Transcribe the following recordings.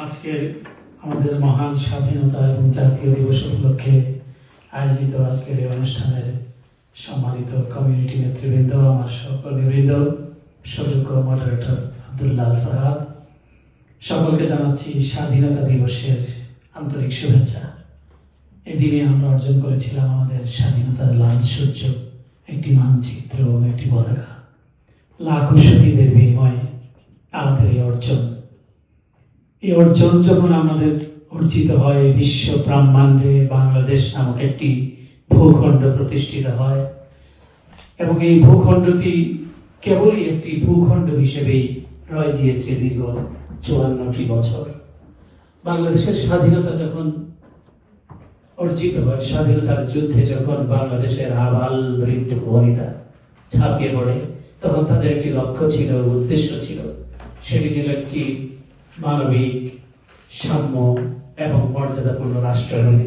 আজকের আমাদের মহান স্বাধীনতা এবং জাতীয় দিবস উপলক্ষে আয়োজিত আজকের এই অনুষ্ঠানের সম্মানিত কমিউনিটি নেতৃবৃন্দ, আমার সহকর্মীবৃন্দ, সুযোগ্য মডারেটর আব্দুল্লাহ আল ফারাদ, সকলকে জানাচ্ছি স্বাধীনতা দিবসের আন্তরিক শুভেচ্ছা। এদিনে আমরা অর্জন করেছিলাম আমাদের স্বাধীনতার লাল সূর্য, একটি মানচিত্র, একটি পতাকা। লাখো শহীদের বিনিময়ে আমাদের এই অর্জন যখন আমাদের অর্জিত হয়, বিশ্ব ব্রহ্মাণ্ডে বাংলাদেশ নামক একটি ভূখণ্ড প্রতিষ্ঠিত হয় এবং এই ভূখণ্ডটি কেবলই একটি ভূখণ্ড হিসেবেই রয়ে গিয়েছে দীর্ঘ 54টি বছর। বাংলাদেশের স্বাধীনতা যখন অর্জিত হয়, স্বাধীনতার যুদ্ধে যখন বাংলাদেশের আবাল বৃদ্ধ বনিতা ঝাঁপিয়ে পড়ে, তখন তাদের একটি লক্ষ্য ছিল, উদ্দেশ্য ছিল। সেটি ছিল একটি মানবিক, সাম্য এবং মর্যাদাপূর্ণ রাষ্ট্র হবে,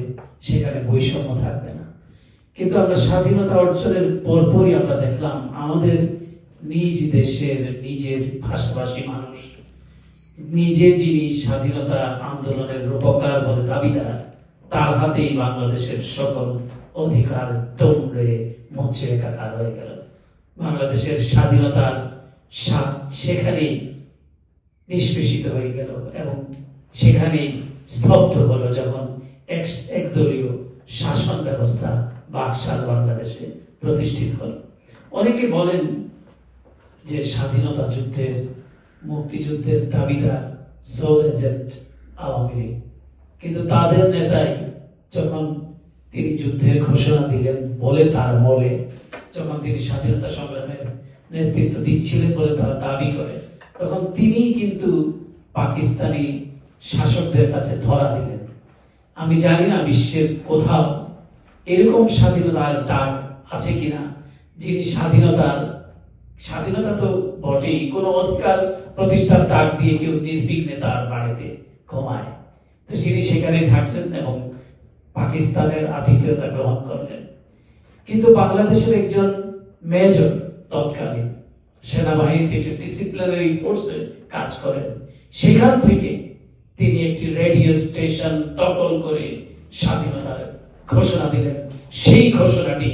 সেখানে বৈষম্য থাকবে না। কিন্তু আমরা স্বাধীনতা অর্জনের পরপরই আমরা দেখলাম আমাদের নিজ দেশের নিজের ভাষাভাষী মানুষ, নিজে যিনি স্বাধীনতা আন্দোলনের রূপকার বলে দাবিদার, তার হাতেই বাংলাদেশের সকল অধিকার দৌড়ে মুছে একাকার হয়ে গেল। বাংলাদেশের স্বাধীনতার স্বাদ সেখানেই নিষ্পেষিত হয়ে গেল এবং সেখানেই স্তব্ধ হলো যখন একদলীয় শাসন ব্যবস্থা বাকশাল বাংলাদেশে প্রতিষ্ঠিত হল। অনেকে বলেন যে স্বাধীনতা যুদ্ধের, মুক্তিযুদ্ধের দাবিদার সোল এজেন্ট আওয়ামী লীগ, কিন্তু তাদের নেতাই যখন তিনি যুদ্ধের ঘোষণা দিলেন বলে তার বলে, যখন তিনি স্বাধীনতা সংগ্রামের নেতৃত্ব দিচ্ছিলেন বলে তারা দাবি করে, তখন তিনি কিন্তু পাকিস্তানি শাসকদের কাছে ধরা দিলেন। আমি জানি না বিশ্বের কোথাও এরকম স্বাধীনতার ডাক আছে কিনা, যিনি স্বাধীনতা তো বটেই, কোনো অধিকার প্রতিষ্ঠার ডাক দিয়ে কেউ নির্বিঘ্নে তার বাড়িতে ঘুমায়, তো তিনি সেখানে থাকলেন এবং পাকিস্তানের আতিথেয়তা গ্রহণ করলেন। কিন্তু বাংলাদেশের একজন মেজর তৎকালীন সেনাবাহিনীতে একটি ডিসিপ্লিনারি ফোর্সে কাজ করেন, সেখান থেকে তিনি একটি রেডিও স্টেশন দখল করে স্বাধীনতার ঘোষণা দিলেন। সেই ঘোষণাটি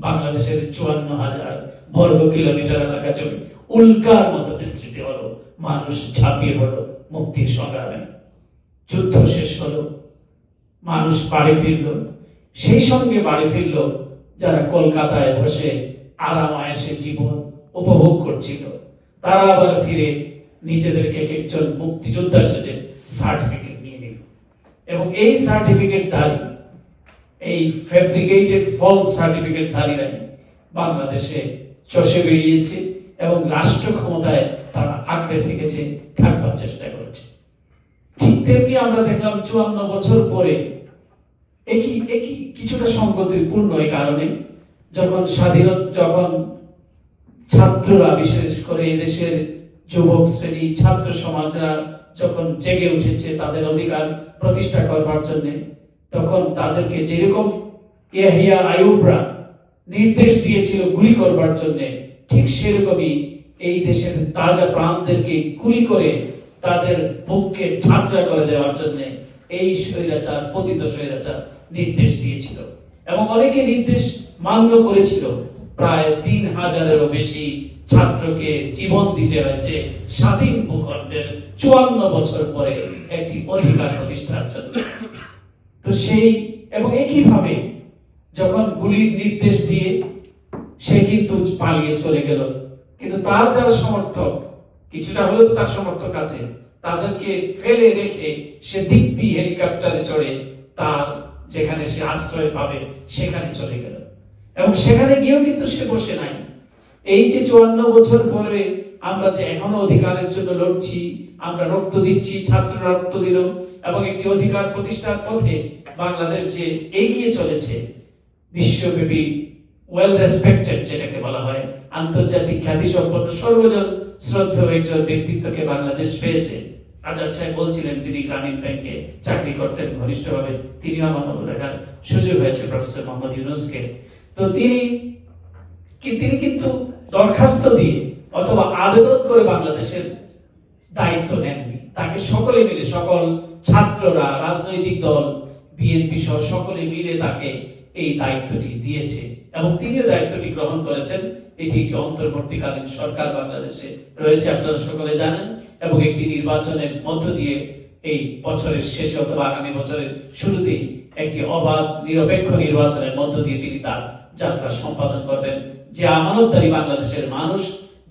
বাংলাদেশের 54,000 বর্গ কিলোমিটার এলাকা জুড়ে উল্কার মতো বিস্তৃত হলো। মানুষ ঝাঁপিয়ে পড়ল মুক্তির সংগ্রামে। যুদ্ধ শেষ হলো, মানুষ বাড়ি ফিরল। সেই সঙ্গে বাড়ি ফিরল যারা কলকাতায় বসে আরাম আয়েশে জীবন উপভোগ করছিল, তারা আবার ফিরে নিজেদেরকে একজন মুক্তিযোদ্ধা সেজে সার্টিফিকেট নিয়ে নিল এবং এই সার্টিফিকেট ধারী, এই ফ্যাব্রিকেটেড ফলস সার্টিফিকেট ধারীরাই বাংলাদেশে চষে বেরিয়েছে এবং রাষ্ট্র ক্ষমতায় তারা আঁকড়ে থেকেছে, থাকবার চেষ্টা করেছে। ঠিক তেমনি আমরা দেখলাম 54 বছর পরে একই কিছুটা সংগতিপূর্ণ এই কারণে, যখন ছাত্ররা, বিশেষ করে এদেশের যুবক শ্রেণী, ছাত্র সমাজরা যখন জেগে উঠেছে তাদের অধিকার প্রতিষ্ঠা করবার জন্য, তখন তাদেরকে যেরকম ইয়াহিয়া আইয়ুবরা নির্দেশ দিয়েছিল গুলি করবার জন্য, ঠিক সেরকমই এই দেশের তাজা প্রাণদেরকে গুলি করে তাদের বুককে ঝাঁঝরা করে দেওয়ার জন্য এই স্বৈরাচার, পতিত স্বৈরাচার নির্দেশ দিয়েছিল এবং অনেকে নির্দেশ মান্য করেছিল। প্রায় 3,000-এরও বেশি ছাত্রকে জীবন দিতে হয়েছে স্বাধীন ভূখণ্ডের 54 বছর পরে একটি অধিকার প্রতিষ্ঠার জন্য। তো সেই এবং একইভাবে যখন গুলির নির্দেশ দিয়ে সে কিন্তু পালিয়ে চলে গেল, কিন্তু তার যারা সমর্থক, কিছুটা হলেও তো তার সমর্থক আছে, তাদেরকে ফেলে রেখে সে দিব্যি হেলিকপ্টারে চড়ে তার যেখানে সে আশ্রয় পাবে সেখানে চলে গেল এবং সেখানে গিয়েও কিন্তু সে বসে নাই। এই যে 54 বছর পরে আমরা যে এখনো অধিকারের জন্য লড়ছি, আমরা রক্ত দিচ্ছি, ছাত্ররা রক্ত দিল এবং একটি অধিকার প্রতিষ্ঠার পথে বাংলাদেশ যে এগিয়ে চলেছে, বিশ্বব্যাপী ওয়েল রেসপেক্টেড যেটাকে বলা হয়, আন্তর্জাতিক খ্যাতিসম্পন্ন সর্বজন শ্রদ্ধেয় একজন ব্যক্তিত্বকে বাংলাদেশ পেয়েছে। আজাদ সাহেব বলছিলেন তিনি গ্রামীণ ব্যাংকে চাকরি করতেন ঘনিষ্ঠভাবে, তিনিও আমার মতো দেখার সুযোগ হয়েছে প্রফেসর মোহাম্মদ ইউনূসকে। তো তিনি কিন্তু দরখাস্ত দিয়ে অথবা আবেদন করে বাংলাদেশের দায়িত্ব নেননি। তাকে সকলে মিলে, সকল ছাত্ররা, রাজনৈতিক দল, বিএনপি সহ সকলে মিলে তাকে এই দায়িত্বটি দিয়েছে এবং তিনিও দায়িত্বটি গ্রহণ করেছেন। এটি একটি অন্তর্বর্তীকালীন সরকার বাংলাদেশে রয়েছে, আপনারা সকলে জানেন, এবং একটি নির্বাচনের মধ্য দিয়ে এই বছরের শেষে অথবা আগামী বছরের শুরুতেই একটি অবাধ নিরপেক্ষ নির্বাচনের মধ্য দিয়ে তিনি তার যাত্রা সম্পাদন করবেন। যে আমানতদারী বাংলাদেশের মানুষ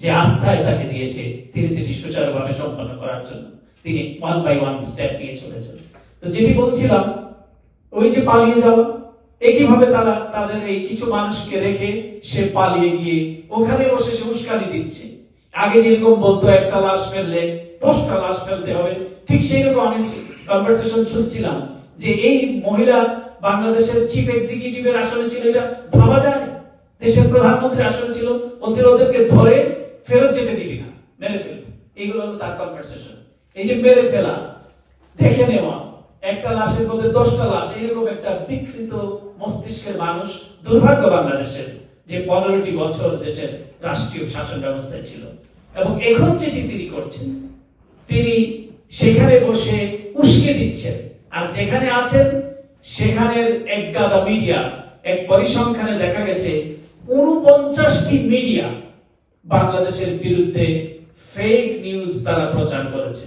যে আস্থায় তাকে দিয়েছে, তিনি এটি সুচারুভাবে সম্পন্ন করার জন্য তিনি ওয়ান বাই ওয়ান স্টেপ নিয়ে চলেছেন। তো যেটি বলছিলাম, ওই যে পালিয়ে যাওয়া, একইভাবে তারা তাদের এই কিছু মানুষকে রেখে সে পালিয়ে গিয়ে ওখানে বসে সে উস্কানি দিচ্ছে। আগে যেরকম বলতো একটা লাশ ফেললে 10টা লাশ ফেলতে হবে, ঠিক সেই রকম আমি কনভারসেশন শুনছিলাম যে এই মহিলা বাংলাদেশের চিফ এক্সিকিউটিভের আসনে ছিল, এটা ভাবা যায়? দেশের প্রধানমন্ত্রী আসনে ছিল, বলছিল ওদেরকে ধরে ফেরত যেতে দিবি না, মেরে ফেলবি। এইগুলো হলো তার কনভারসেশন। এই যে মেরে ফেলা, দেখে নেওয়া, একটা লাশের মধ্যে 10টা লাশ, এইরকম একটা বিকৃত মস্তিষ্কের মানুষ দুর্ভাগ্য বাংলাদেশের, যে 15টি বছর দেশের রাষ্ট্রীয় শাসন ব্যবস্থায় ছিল। এবং এখন যেটি তিনি করছেন, তিনি সেখানে বসে উস্কে দিচ্ছেন, আর যেখানে আছেন সেখানের এক গাদা মিডিয়া, এক পরিসংখ্যানে দেখা গেছে 49টি মিডিয়া বাংলাদেশের বিরুদ্ধে ফেক নিউজ তারা প্রচার করেছে।